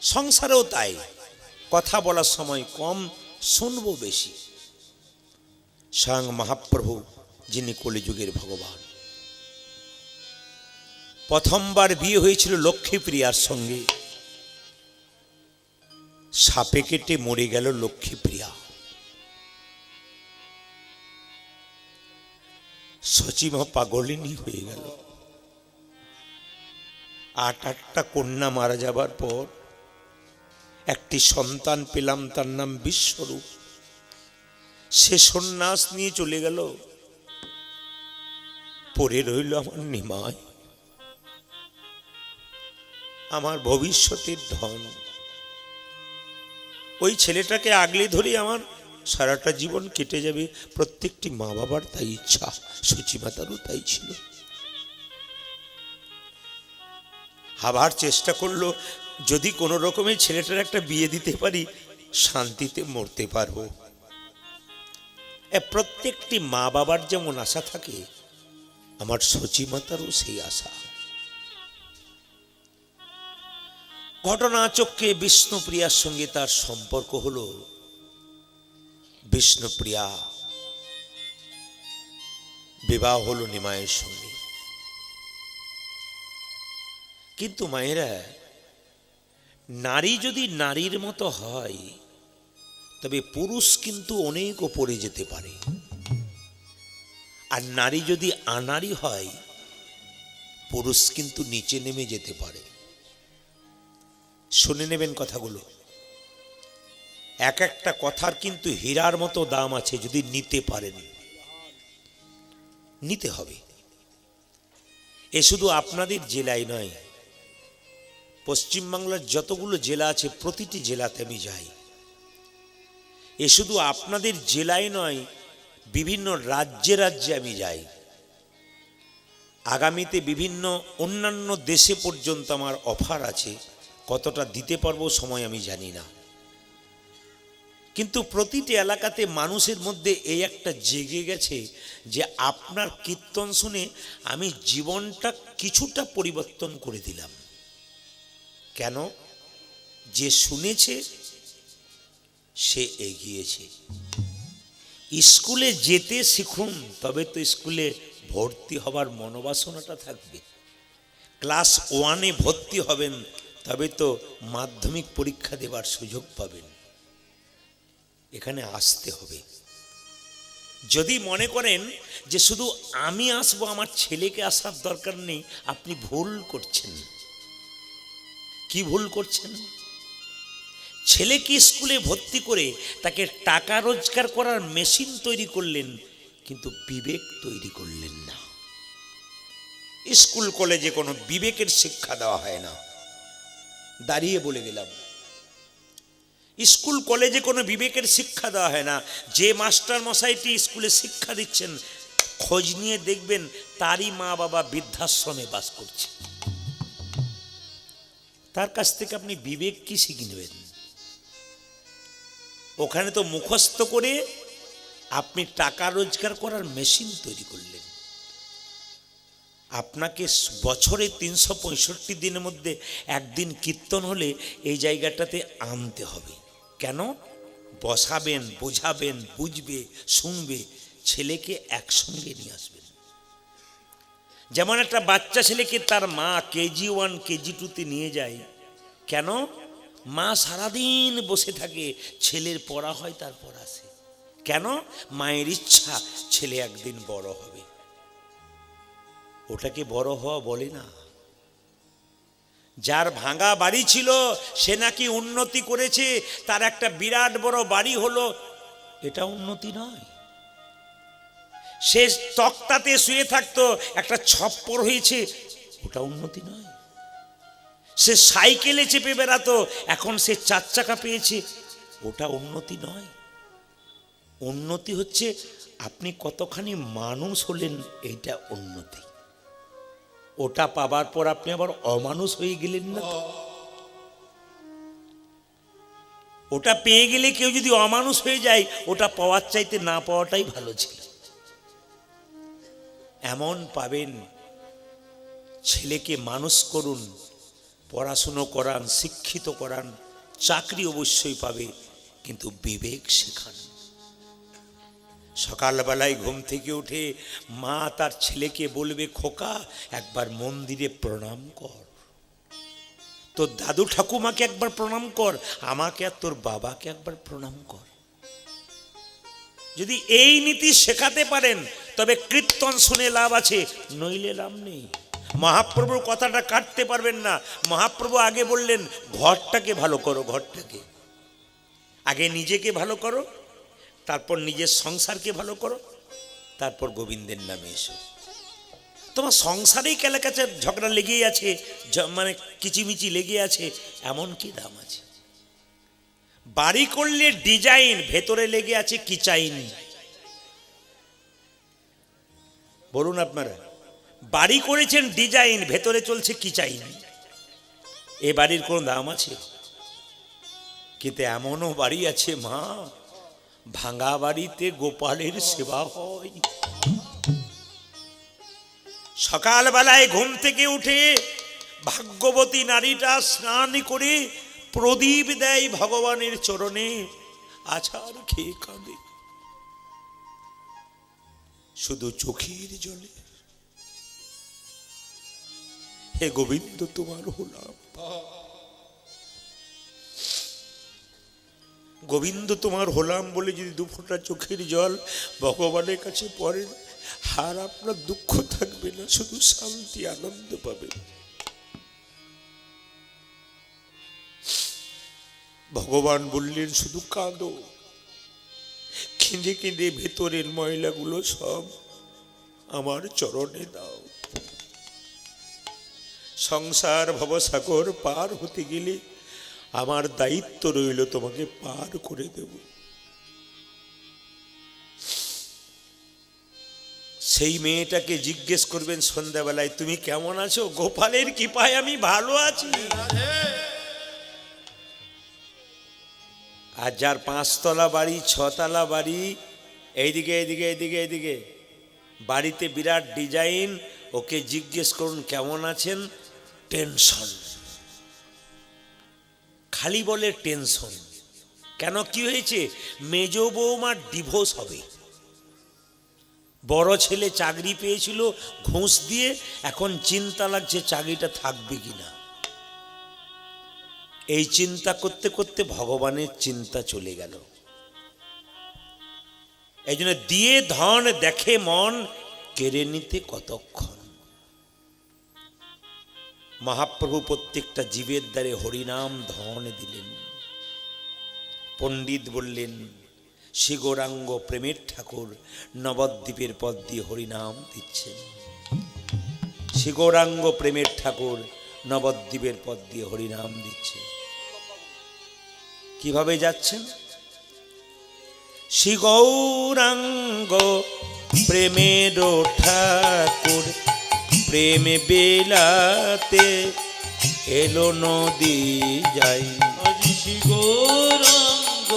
সংসারেও তাই, কথা বলার সময় কম, শুনবো বেশি। স্বয়ং মহাপ্রভু যিনি কলিযুগের ভগবান, প্রথমবার বিয়ে হয়েছিল লক্ষ্মীপ্রিয়ার সঙ্গে, সাপে কেটে মরে গেল লক্ষ্মীপ্রিয়া। সচিমা পাগলিনী হয়ে গেল। আটটা কন্যা মারা যাবার পর একটি সন্তান পেলাম, তার নাম বিশ্বরূপ। সে সন্ন্যাস নিয়ে চলে গেল, পড়ে রইল আমার নিমায়, আমার ভবিষ্যতের ধন। ওই ছেলেটাকে আগলে ধরে আমার সারাটা জীবন কেটে যাবে। প্রত্যেকটি মা বাবার তাই ইচ্ছা, সচিমাতারও তাই ছিল। আবার চেষ্টা করলো, যদি কোনো রকমের ছেলেটার একটা বিয়ে দিতে পারি, শান্তিতে মরতে পারবো। প্রত্যেকটি মা বাবার যেমন আশা থাকে, আমার সচিমাতারও সেই আশা। ঘটনাচক্রে বিষ্ণুপ্রিয়ার সঙ্গে তার সম্পর্ক হলো। বিষ্ণুপ্রিয়া বিবাহ হলো নিমায়ের সঙ্গে। কিন্তু মায়েরা, নারী যদি নারীর মতো হয়, তবে পুরুষ কিন্তু অনেক ওপরে যেতে পারে। আর নারী যদি আনাড়ি হয়, পুরুষ কিন্তু নিচে নেমে যেতে পারে। শুনে নেবেন কথাগুলো। এক একটা কথার কিন্তু হীরার মতো দাম আছে, যদি নিতে পারেন। নিতে হবে। এ শুধু আপনাদের জেলায় নয়, পশ্চিমবাংলার যতগুলো জেলা আছে প্রতিটি জেলাতে আমি যাই। এ শুধু আপনাদের জেলায় নয়, বিভিন্ন রাজ্যে রাজ্যে আমি যাই। আগামীতে বিভিন্ন অন্যান্য দেশে পর্যন্ত আমার অফার আছে, কতটা দিতে পারবো সময় আমি জানি না। কিন্তু প্রতিটি এলাকাতে মানুষের মধ্যে এই একটা জেগে গেছে যে আপনার কীর্তন শুনে আমি জীবনটা কিছুটা পরিবর্তন করে দিলাম। কেন? যে শুনেছে সে এগিয়েছে। স্কুলে যেতে শিখুন, তবে তো স্কুলে ভর্তি হবার মনোবাসনাটা থাকবে। ক্লাস 1-এ ভর্তি হবেন, তবে তো মাধ্যমিক পরীক্ষা দেবার সুযোগ পাবেন। এখানে আসতে হবে। যদি মনে করেন যে শুধু আমি আসবো, আমার ছেলেকে আসার দরকার নেই, আপনি ভুল করছেন। কি ভুল করছেন? ছেলেকে স্কুলে ভর্তি করে তাকে টাকা রোজগার করার মেশিন তৈরি করলেন, কিন্তু বিবেক তৈরি করলেন না। স্কুল কলেজে কোনো বিবেকের শিক্ষা দেওয়া হয় না। দাঁড়িয়ে বলে গেলাম, স্কুল কলেজে কোনো বিবেকের শিক্ষা দেওয়া হয় না। যে মাস্টার মশাইটি স্কুলে শিক্ষা দিচ্ছেন, খোঁজ নিয়ে দেখবেন তারই মা বাবা বৃদ্ধাশ্রমে বাস করছে। তার কাছ থেকে আপনি বিবেক কি শিখে নেবেন? ওখানে তো মুখস্থ করে আপনি টাকা রোজগার করার মেশিন তৈরি করলেন। আপনাকে বছরে 365 দিনের মধ্যে একদিন কীর্তন হলে এই জায়গাটাতে আনতে হবে। কেন? বসাবেন, বোঝাবেন, বুঝবে, শুনবে, ছেলেকে একসঙ্গে নিয়ে আসবেন। যেমন একটা বাচ্চা ছেলেকে তার মা KG 1 KG 2-তে নিয়ে যায়। কেন? মা সারাদিন বসে থাকে, ছেলের পড়া হয়, তারপর আসে। কেন? মায়ের ইচ্ছা ছেলে একদিন বড় হবে। ওটাকে বড় হওয়া বলে না। যার ভাঙা বাড়ি ছিল সে নাকি উন্নতি করেছে, তার একটা বিরাট বড় বাড়ি হলো, এটা উন্নতি নয়। সে তক্তাতে শুয়ে থাকতো, একটা ছপ্পর হয়েছে, ওটা উন্নতি নয়। সে সাইকেলে চেপে বেড়াতো, এখন সে 4 চাকা পেয়েছে, ওটা উন্নতি নয়। উন্নতি হচ্ছে আপনি কতখানি মানুষ হলেন, এইটা উন্নতি। ওটা পাবার পর আপনি আবার অমানুষ হয়ে গেলেন না তো। ওটা পেয়ে গেলে কেউ যদি অমানুষ হয়ে যায়, ওটা পাওয়ার চাইতে না পাওয়াটাই ভালো ছিল। এমন পাবেন, ছেলেকে মানুষ করুন, পড়াশুনো করান, শিক্ষিত করান, চাকরি অবশ্যই পাবে, কিন্তু বিবেক শেখান। সকালবেলায় ঘুম থেকে উঠে মা তার ছেলেকে বলবে, খোকা একবার মন্দিরে প্রণাম কর, তোর দাদু ঠাকুমাকে একবার প্রণাম কর, আমাকে আর তোর বাবাকে একবার প্রণাম কর। যদি এই নীতি শেখাতে পারেন তবে কীর্তন শুনে লাভ আছে, নইলে লাভ নেই। মহাপ্রভুর কথাটা কাটতে পারবেন না। মহাপ্রভু আগে বললেন ঘরটাকে ভালো করো, ঘরটাকে আগে নিজেকে ভালো করো, তারপর নিজের সংসারকে ভালো করো, তারপর গোবিন্দের নামে এসো। তোমার সংসারেই কেলাকাচার ঝগড়া লেগেই আছে, মানে কিচিমিচি লেগে আছে, এমন কি দাম আছে? বাড়ি করলে ডিজাইন, ভেতরে লেগে আছে কিচাইন। বলুন আপনারা, বাড়ি করেছেন ডিজাইন, ভেতরে চলছে কিচাইন, এ বাড়ির কোন দাম আছে? কিন্তু এমনও বাড়ি আছে মা, ভাঙা বাড়িতে গোপালের সেবা হয়। সকালবেলায় ঘুম থেকে উঠে ভাগ্যবতী নারীটা স্নান করে প্রদীপ দেয় ভগবানের চরণে, আছাড় খেয়ে কাঁদে শুধু চোখের জলে। হে গোবিন্দ তোমার হলাম, গোবিন্দ তোমার হলাম বলে যদি দুফোঁটা চোখের জল ভগবানের কাছে পড়েন, আর আপনার দুঃখ থাকবে না, শুধু শান্তি আনন্দ পাবেন। ভগবান বললেন শুধু কাঁদো, কেঁদে কেঁদে ভেতরের ময়লাগুলো সব আমার চরণে দাও। সংসার ভবসাগর পার হতে গেলে আমার দায়িত্ব রইল তোমাকে পার করে দেব। সেই মেয়েটাকে জিজ্ঞেস করবেন সন্ধ্যাবেলায়, তুমি কেমন আছো? গোপালের কৃপায় আমি ভালো আছি। আর যার 5 তলা বাড়ি, 6 তলা বাড়ি, এইদিকে এইদিকে এইদিকে এইদিকে বাড়িতে বিরাট ডিজাইন, ওকে জিজ্ঞেস করুন কেমন আছেন, টেনশন, খালি বলে টেনশন। কেন, কি হয়েছে? মেজ বৌমার ডিভোর্স হবে, বড় ছেলে চাকরি পেয়েছিল ঘুষ দিয়ে, এখন চিন্তা লাগছে চাকরিটা থাকবে কিনা। এই চিন্তা করতে করতে ভগবানের চিন্তা চলে গেল। এই জন্য দিয়ে ধন দেখে মন, কেড়ে নিতে কতক্ষণ। মহাপ্রভু প্রত্যেকটা জীবের দ্বারে হরিনাম ধন দিলেন। পণ্ডিত বললেন শ্রী গৌরাঙ্গ প্রেমের ঠাকুর নবদ্বীপের পথ দিয়ে হরিনাম দিচ্ছেন। শ্রী গৌরাঙ্গ প্রেমের ঠাকুর নবদ্বীপের পথ দিয়ে হরিনাম দিচ্ছেন। কিভাবে যাচ্ছেন? শ্রী গৌরাঙ্গ প্রেমের ঠাকুর প্রেমে বেলাতে এলো নদী যাই। শ্রী গৌরাঙ্গ